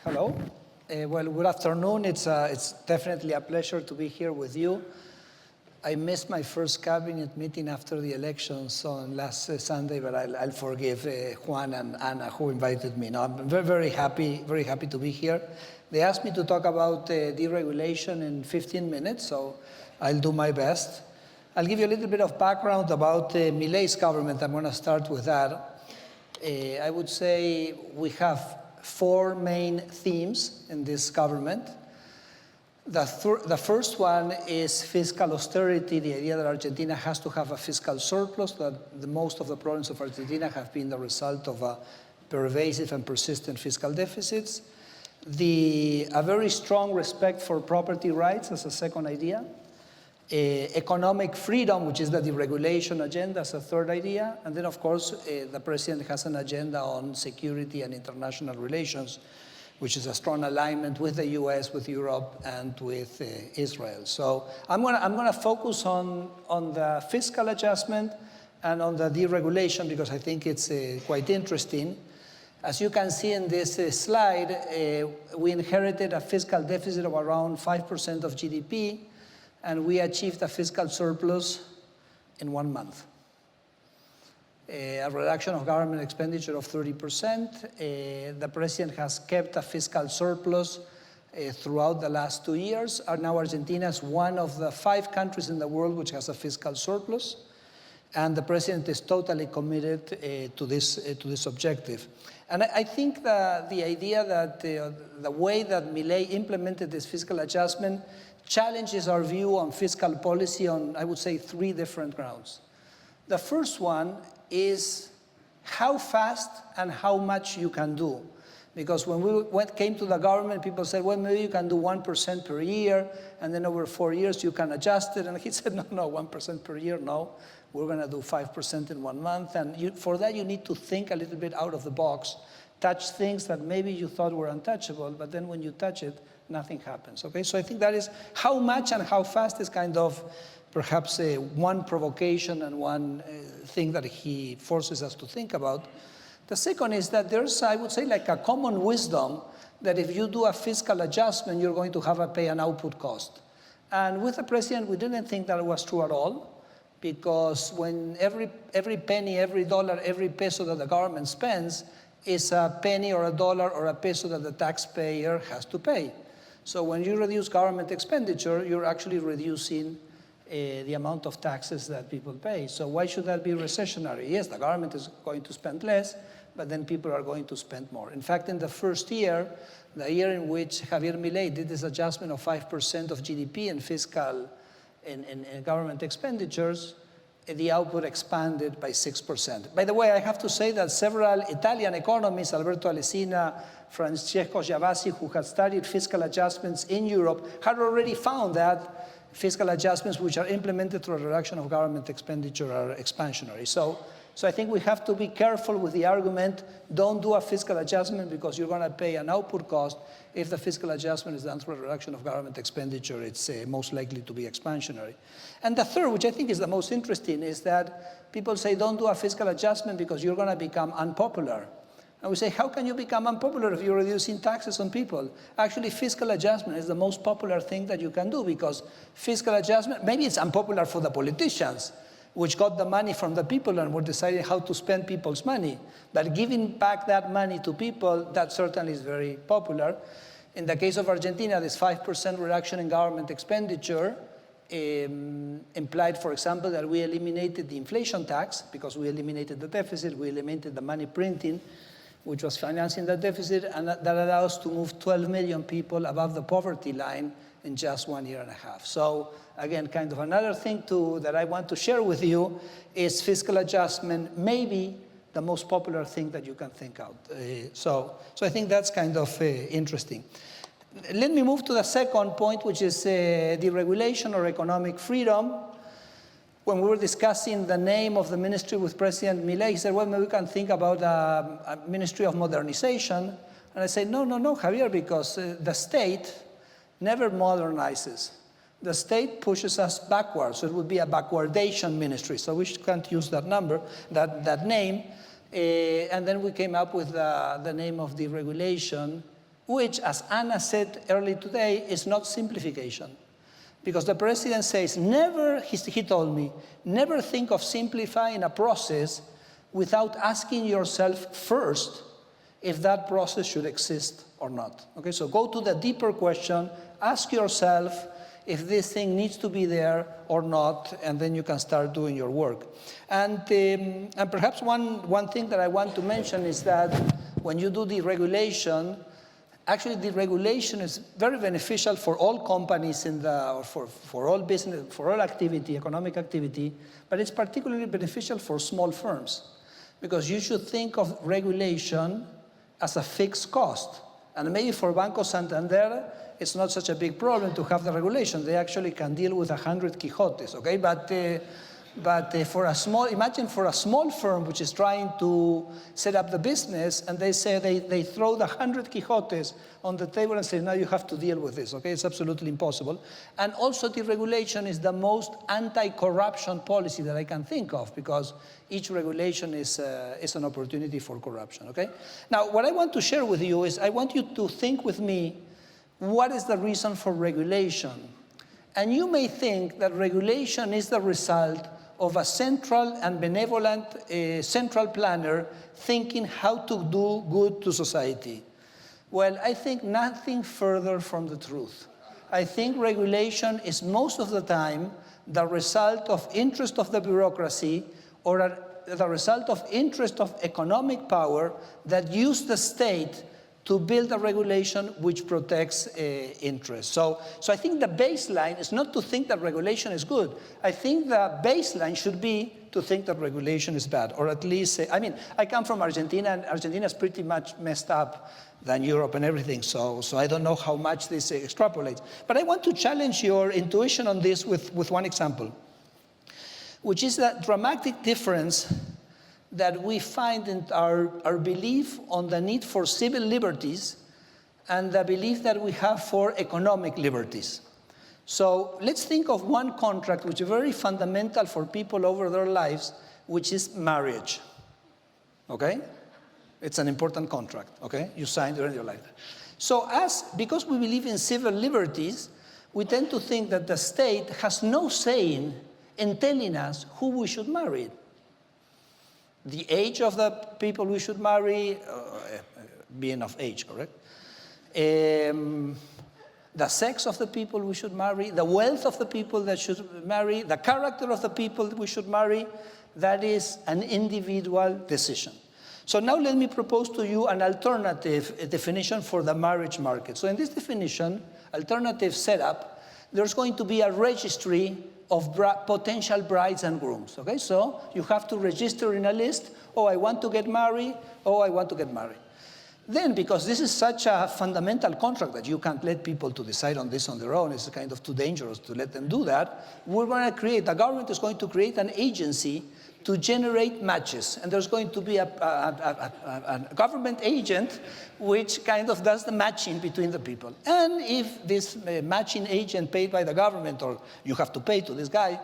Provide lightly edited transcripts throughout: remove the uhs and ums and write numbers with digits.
Hello. Well, good afternoon. It's definitely a pleasure to be here with you. I missed my first cabinet meeting after the elections on last Sunday, but I'll forgive Juan and Ana who invited me. No, I'm very happy to be here. They asked me to talk about deregulation in 15 minutes, so I'll do my best. I'll give you a little bit of background about Milei's government. I'm going to start with that. I would say we have four main themes in this government. The first one is fiscal austerity, the idea that Argentina has to have a fiscal surplus, that most of the problems of Argentina have been the result of pervasive and persistent fiscal deficits. A very strong respect for property rights as a second idea. Economic freedom, which is the deregulation agenda, as a third idea. And then, of course, the president has an agenda on security and international relations, which is a strong alignment with the US, with Europe, and with Israel. So I'm gonna focus on the fiscal adjustment and on the deregulation because I think it's quite interesting. As you can see in this slide, we inherited a fiscal deficit of around 5% of GDP, and we achieved a fiscal surplus in 1 month. A reduction of government expenditure of 30%. The president has kept a fiscal surplus throughout the last 2 years. Now Argentina is one of the 5 countries in the world which has a fiscal surplus. And the president is totally committed to this objective. And I think the idea that the way that Milei implemented this fiscal adjustment challenges our view on fiscal policy on, I would say, 3 different grounds. The first one is how fast and how much you can do. Because when we came to the government, people said, well, maybe you can do 1% per year, and then over 4 years you can adjust it. And he said, no, 1% per year, no. We're going to do 5% in 1 month. And for that, you need to think a little bit out of the box, touch things that maybe you thought were untouchable, but then when you touch it, nothing happens, okay? So I think that is how much and how fast is kind of perhaps one provocation and one thing that he forces us to think about. The second is that there's, I would say, like a common wisdom that if you do a fiscal adjustment, you're going to have to pay an output cost. And with the president, we didn't think that was true at all, because when every penny, every dollar, every peso that the government spends is a penny or a dollar or a peso that the taxpayer has to pay. So when you reduce government expenditure, you're actually reducing the amount of taxes that people pay. So why should that be recessionary? Yes, the government is going to spend less, but then people are going to spend more. In fact, in the first year, the year in which Javier Milei did this adjustment of 5% of GDP in fiscal in government expenditures, the output expanded by 6%. By the way, I have to say that several Italian economists, Alberto Alesina, Francesco Giavazzi, who had studied fiscal adjustments in Europe, had already found that fiscal adjustments which are implemented through a reduction of government expenditure are expansionary. So I think we have to be careful with the argument, don't do a fiscal adjustment because you're going to pay an output cost. If the fiscal adjustment is done through a reduction of government expenditure, it's most likely to be expansionary. And the third, which I think is the most interesting, is that people say don't do a fiscal adjustment because you're going to become unpopular. And we say, how can you become unpopular if you're reducing taxes on people? Actually, fiscal adjustment is the most popular thing that you can do because fiscal adjustment, maybe it's unpopular for the politicians, which got the money from the people and were deciding how to spend people's money. But giving back that money to people, that certainly is very popular. In the case of Argentina, this 5% reduction in government expenditure implied, for example, that we eliminated the inflation tax because we eliminated the deficit, we eliminated the money printing, which was financing the deficit, and that allowed us to move 12 million people above the poverty line in just 1.5 years. So again, kind of another thing that I want to share with you is fiscal adjustment, maybe the most popular thing that you can think out. So I think that's kind of interesting. Let me move to the second point, which is deregulation or economic freedom. When we were discussing the name of the ministry with President Milei, he said, well, maybe we can think about a ministry of modernization. And I said, no, Javier, because the state never modernizes. The state pushes us backwards, so it would be a backwardation ministry. So we can't use that name. And then we came up with the name of deregulation, which, as Anna said earlier today, is not simplification. Because the president says, never, he told me, never think of simplifying a process without asking yourself first if that process should exist or not. Okay, so go to the deeper question, ask yourself if this thing needs to be there or not, and then you can start doing your work. And perhaps one thing that I want to mention is that when you do deregulation, actually deregulation is very beneficial for all companies or for all business, for all activity, economic activity, but it's particularly beneficial for small firms, because you should think of regulation as a fixed cost. And maybe for Banco Santander, it's not such a big problem to have the regulation. They actually can deal with 100 Quijotes, okay? But for a small, imagine for a small firm which is trying to set up the business, and they say they throw the 100 Quijotes on the table and say, now you have to deal with this, okay? It's absolutely impossible. And also deregulation is the most anti-corruption policy that I can think of, because each regulation is an opportunity for corruption, okay? Now, what I want to share with you is I want you to think with me, what is the reason for regulation? And you may think that regulation is the result of a central and benevolent central planner thinking how to do good to society. Well, I think nothing further from the truth. I think regulation is most of the time the result of interest of the bureaucracy or the result of interest of economic power that use the state to build a regulation which protects interests. So I think the baseline is not to think that regulation is good. I think the baseline should be to think that regulation is bad, or at least, I mean, I come from Argentina, and Argentina is pretty much messed up than Europe and everything, so I don't know how much this extrapolates. But I want to challenge your intuition on this with one example, which is that dramatic difference that we find in our belief on the need for civil liberties and the belief that we have for economic liberties. So let's think of one contract which is very fundamental for people over their lives, which is marriage, okay? It's an important contract, okay? You signed during your life. So because we believe in civil liberties, we tend to think that the state has no say in telling us who we should marry. The age of the people we should marry, being of age, correct? The sex of the people we should marry, the wealth of the people that should marry, the character of the people that we should marry, that is an individual decision. So now let me propose to you an alternative definition for the marriage market. So in this definition, alternative setup, there's going to be a registry of potential brides and grooms, okay? So you have to register in a list, oh, I want to get married, oh, I want to get married. Then, because this is such a fundamental contract that you can't let people to decide on this on their own, it's kind of too dangerous to let them do that, the government is going to create an agency to generate matches. And there's going to be a government agent which kind of does the matching between the people. And if this matching agent paid by the government, or you have to pay to this guy,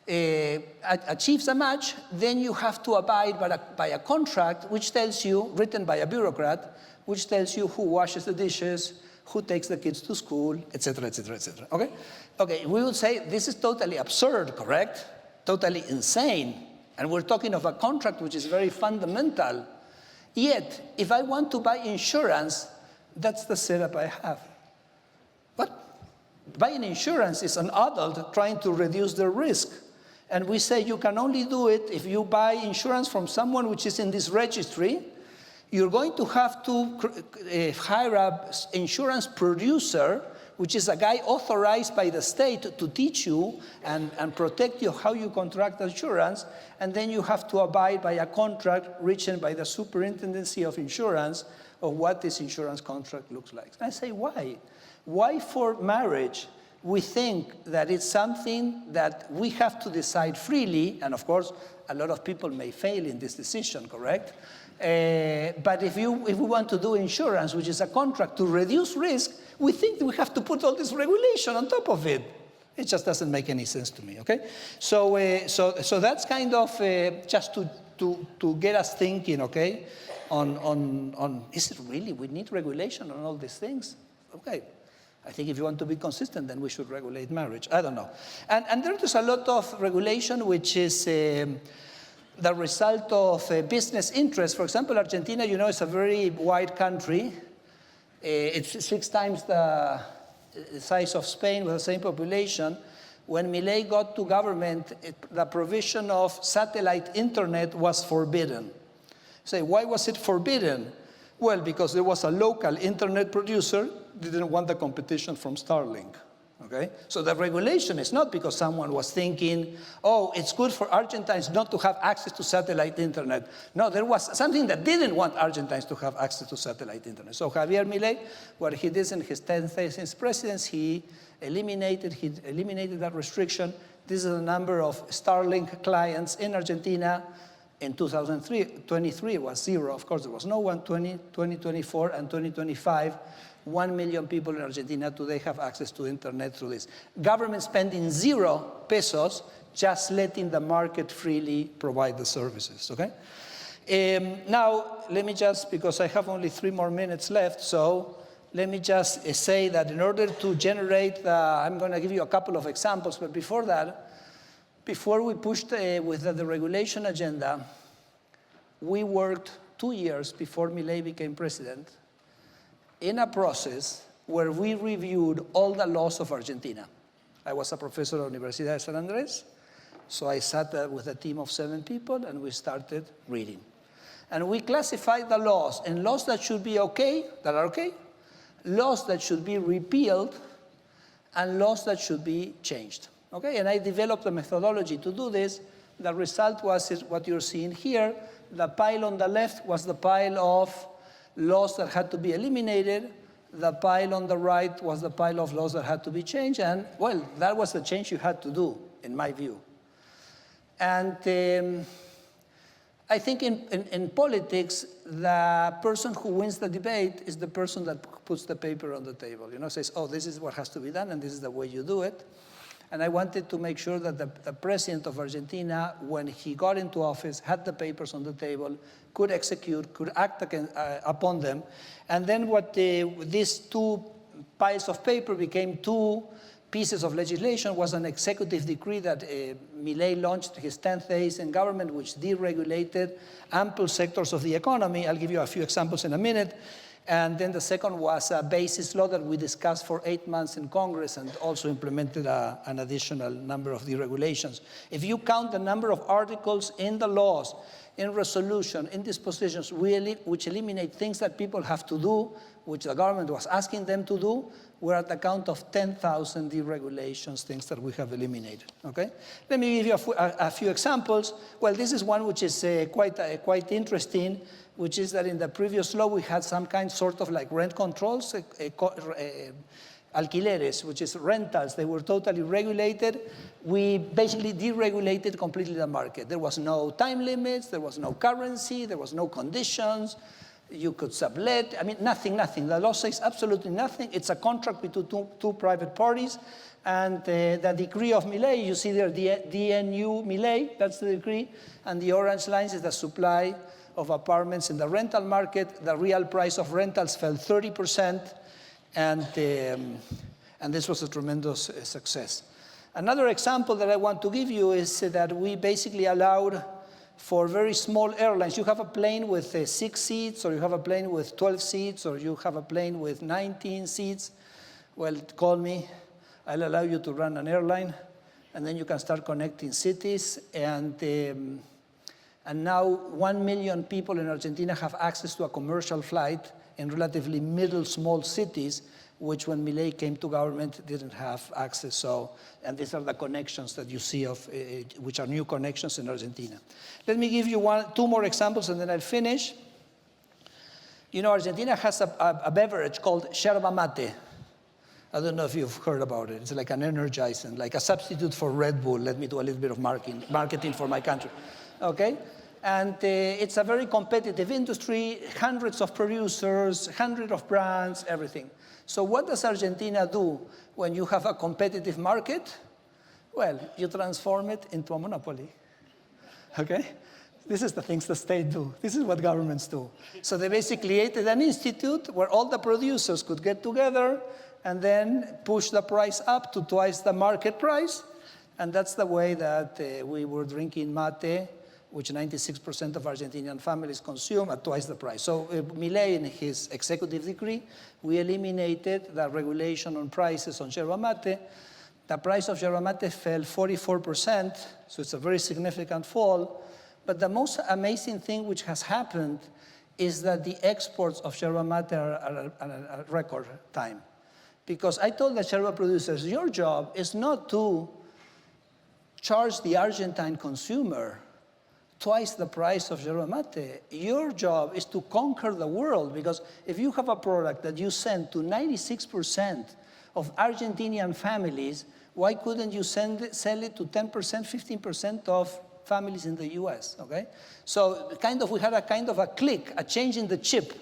achieves a match, then you have to abide by a contract which tells you, written by a bureaucrat, which tells you who washes the dishes, who takes the kids to school, etc., etc., etc. Okay? Okay, we would say this is totally absurd, correct? Totally insane. And we're talking of a contract which is very fundamental. Yet, if I want to buy insurance, that's the setup I have. But buying insurance is an adult trying to reduce their risk. And we say you can only do it if you buy insurance from someone which is in this registry. You're going to have to hire an insurance producer, which is a guy authorized by the state to teach you and protect you how you contract insurance, and then you have to abide by a contract written by the Superintendency of Insurance of what this insurance contract looks like. And I say, why? Why for marriage? We think that it's something that we have to decide freely, and of course, a lot of people may fail in this decision, correct? But if we want to do insurance, which is a contract to reduce risk, we think we have to put all this regulation on top of it. It just doesn't make any sense to me, okay? So that's kind of just to get us thinking, okay? is it really, we need regulation on all these things? Okay. I think if you want to be consistent, then we should regulate marriage. I don't know. And there's a lot of regulation which is the result of business interests. For example, Argentina, you know, is a very wide country. It's 6 times the size of Spain with the same population. When Milei got to government, the provision of satellite internet was forbidden. Say, why was it forbidden? Well, because there was a local internet producer didn't want the competition from Starlink, okay? So the regulation is not because someone was thinking, oh, it's good for Argentines not to have access to satellite internet. No, there was something that didn't want Argentines to have access to satellite internet. So Javier Milei, what he did in his 10th days in presidency, he eliminated that restriction. This is the number of Starlink clients in Argentina. In 2023, it was 0. Of course, there was no one. 2024 and 2025, 1 million people in Argentina today have access to internet through this. Government spending 0 pesos, just letting the market freely provide the services, okay? Now, let me just, because I have only 3 more minutes left, so let me just say that in order to generate I'm going to give you a couple of examples, but before that, before we pushed with the regulation agenda, we worked 2 years before Milei became president in a process where we reviewed all the laws of Argentina. I was a professor at Universidad Santander, so I sat with a team of 7 people and we started reading. And we classified the laws, and laws that should be okay, that are okay, laws that should be repealed, and laws that should be changed. Okay, and I developed a methodology to do this. The result was what you're seeing here. The pile on the left was the pile of laws that had to be eliminated. The pile on the right was the pile of laws that had to be changed. And, well, that was the change you had to do, in my view. And I think in politics, the person who wins the debate is the person that puts the paper on the table. You know, says, oh, this is what has to be done, and this is the way you do it. And I wanted to make sure that the president of Argentina, when he got into office, had the papers on the table, could execute, could act upon them. And then these 2 piles of paper became 2 pieces of legislation was an executive decree that Milei launched his 10th days in government, which deregulated ample sectors of the economy. I'll give you a few examples in a minute. And then the second was a basis law that we discussed for 8 months in Congress and also implemented an additional number of deregulations. If you count the number of articles in the laws, in resolution, in dispositions, which eliminate things that people have to do, which the government was asking them to do, we're at the count of 10,000 deregulations, things that we have eliminated, okay? Let me give you a few examples. Well, this is one which is quite interesting, which is that in the previous law, we had some kind sort of like rent controls, alquileres, which is rentals. They were totally regulated. We basically deregulated completely the market. There was no time limits, there was no currency, there was no conditions. You could sublet, I mean, nothing. The law says absolutely nothing. It's a contract between two private parties. And the decree of Milei, you see there, DNU Milei, that's the decree. And the orange lines is the supply of apartments in the rental market. The real price of rentals fell 30%. And this was a tremendous success. Another example that I want to give you is that we basically allowed for very small airlines. You have a plane with 6 seats, or you have a plane with 12 seats, or you have a plane with 19 seats. Well, call me. I'll allow you to run an airline, and then you can start connecting cities. And now 1 million people in Argentina have access to a commercial flight in relatively middle small cities, which when Milei came to government didn't have access. So, and these are the connections that you see of, which are new connections in Argentina. Let me give you 2 more examples and then I'll finish. You know, Argentina has a beverage called yerba mate. I don't know if you've heard about it. It's like an energizant, like a substitute for Red Bull. Let me do a little bit of marketing for my country. Okay? And it's a very competitive industry, hundreds of producers, hundreds of brands, everything. So what does Argentina do when you have a competitive market? Well, you transform it into a monopoly, okay? This is the things the state do. This is what governments do. So they basically created an institute where all the producers could get together and then push the price up to twice the market price. And that's the way that we were drinking mate, which 96% of Argentinian families consume at twice the price. So Milei, in his executive decree, we eliminated the regulation on prices on yerba mate. The price of yerba mate fell 44%, so it's a very significant fall. But the most amazing thing which has happened is that the exports of yerba mate are at a record time. Because I told the yerba producers, your job is not to charge the Argentine consumer twice the price of yerba mate. Your job is to conquer the world, because if you have a product that you send to 96% of Argentinian families, why couldn't you sell it to 10%, 15% of families in the US, okay? So we had a kind of a click, a change in the chip.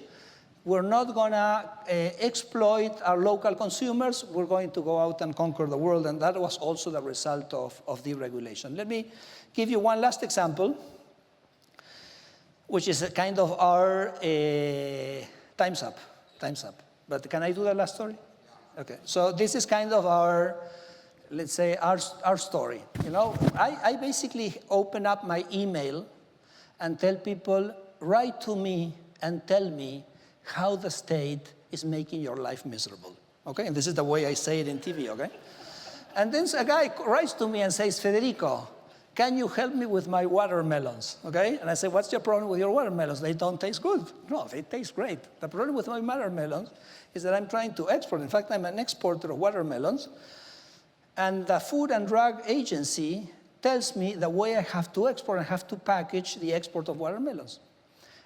We're not gonna exploit our local consumers, we're going to go out and conquer the world, and that was also the result of deregulation. Let me give you one last example, which is a kind of our, time's up. But can I do the last story? Okay, so this is kind of our, let's say, our story. You know, I basically open up my email and tell people, write to me and tell me how the state is making your life miserable, okay? And this is the way I say it in TV, okay? And then a guy writes to me and says, Federico, can you help me with my watermelons, okay? And I say, what's your problem with your watermelons? They don't taste good. No, they taste great. The problem with my watermelons is that I'm trying to export. In fact, I'm an exporter of watermelons. And the Food and Drug Agency tells me the way I have to export, I have to package the export of watermelons.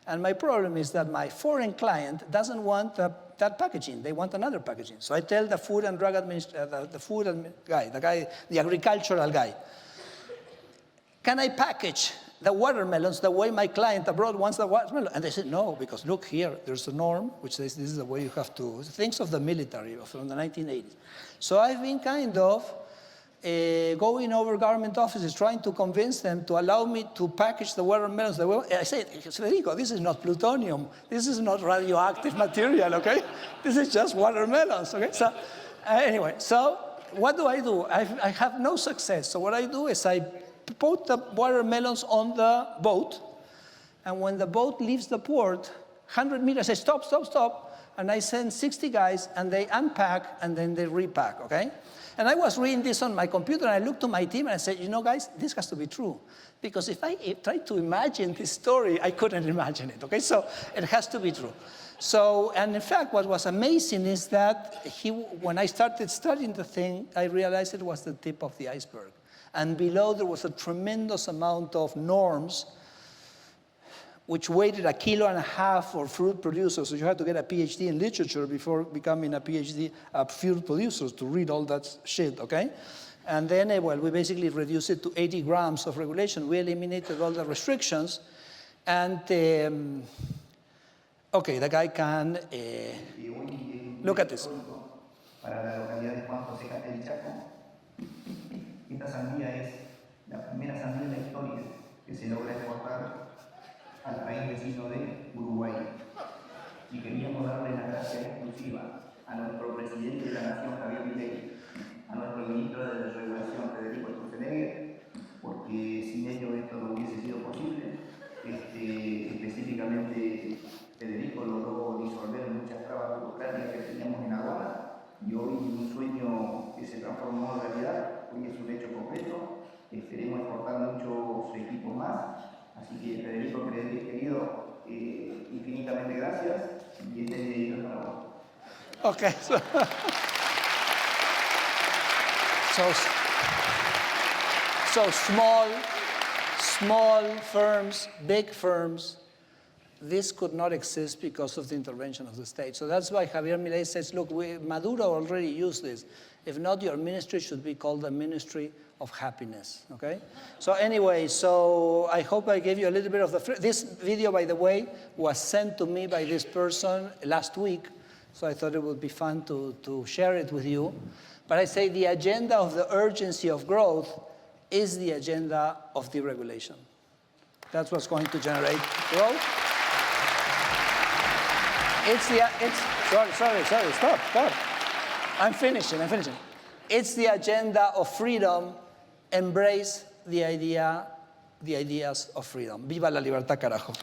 And my problem is that my foreign client doesn't want that packaging. They want another packaging. So I tell the Food and Drug the agricultural guy, can I package the watermelons the way my client abroad wants the watermelon? And they said, no, because look here, there's a norm which says this is the way you have to, things of the military from the 1980s. So I've been kind of going over government offices, trying to convince them to allow me to package the watermelons the way I said, Federico, this is not plutonium, this is not radioactive material, okay? This is just watermelons, okay? So anyway, so what do? I have no success. So what I do is I put the watermelons on the boat, and when the boat leaves the port, 100 meters, I say, stop, stop, stop, and I send 60 guys, and they unpack, and then they repack, okay? And I was reading this on my computer, and I looked to my team, and I said, you know, guys, this has to be true. Because if I tried to imagine this story, I couldn't imagine it, okay? So it has to be true. So, and in fact, what was amazing is that when I started studying the thing, I realized it was the tip of the iceberg. And below there was a tremendous amount of norms which weighted 1.5 kilos for fruit producers. So you had to get a PhD in literature before becoming a PhD of fruit producers to read all that shit, okay? And then, well, we basically reduced it to 80 grams of regulation. We eliminated all the restrictions. And, okay, the guy can, look at this. Esta sandía es la primera sandía en la historia que se logra exportar al país vecino de Uruguay. Y queríamos darle la gracia exclusiva a nuestro presidente de la Nación, Javier Milei, a nuestro ministro de Desregulación, Federico Sturzenegger, porque sin ello esto no hubiese sido posible. Específicamente, Federico logró disolver muchas trabas burocráticas que teníamos en aduana, y hoy un sueño que se transformó en realidad, hoy es un hecho concreto. Esperemos exportar muchos equipos más. Así que, Federico, querido, infinitamente gracias, y este es el trabajo. Okay, so small firms, big firms, this could not exist because of the intervention of the state. So that's why Javier Milei says, look, Maduro already used this. If not, your ministry should be called the Ministry of Happiness, okay? So anyway, so I hope I gave you a little bit of this video, by the way, was sent to me by this person last week, so I thought it would be fun to share it with you. But I say the agenda of the urgency of growth is the agenda of deregulation. That's what's going to generate growth. Sorry, stop. I'm finishing. It's the agenda of freedom. Embrace the ideas of freedom. Viva la libertad, carajo.